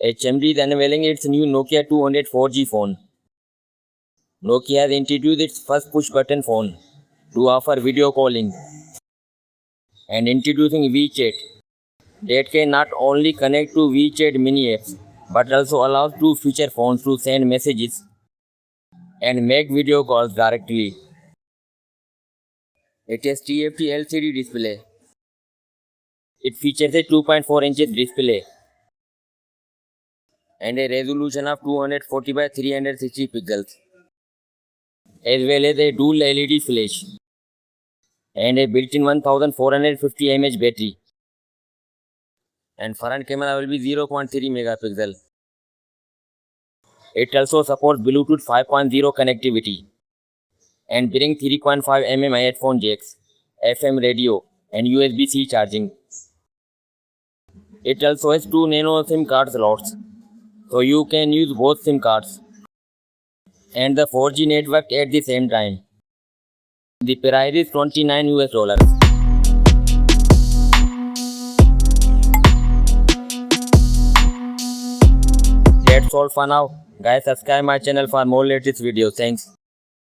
HMD is unveiling its new Nokia 200 4G phone. Nokia has introduced its first push-button phone to offer video calling and introducing WeChat that can not only connect to WeChat mini apps but also allows two feature phones to send messages and make video calls directly. It has TFT LCD display. It features a 2.4 inches display and a resolution of 240 by 360 pixels, as well as a dual LED flash and a built-in 1450 mAh battery. And front camera will be 0.3 megapixel. It also supports Bluetooth 5.0 connectivity and brings 3.5 mm headphone jacks, FM radio, and USB-C charging. It also has two nano SIM card slots, so you can use both SIM cards and the 4G network at the same time. The price is $29. That's all for now. Guys, subscribe my channel for more latest videos. Thanks.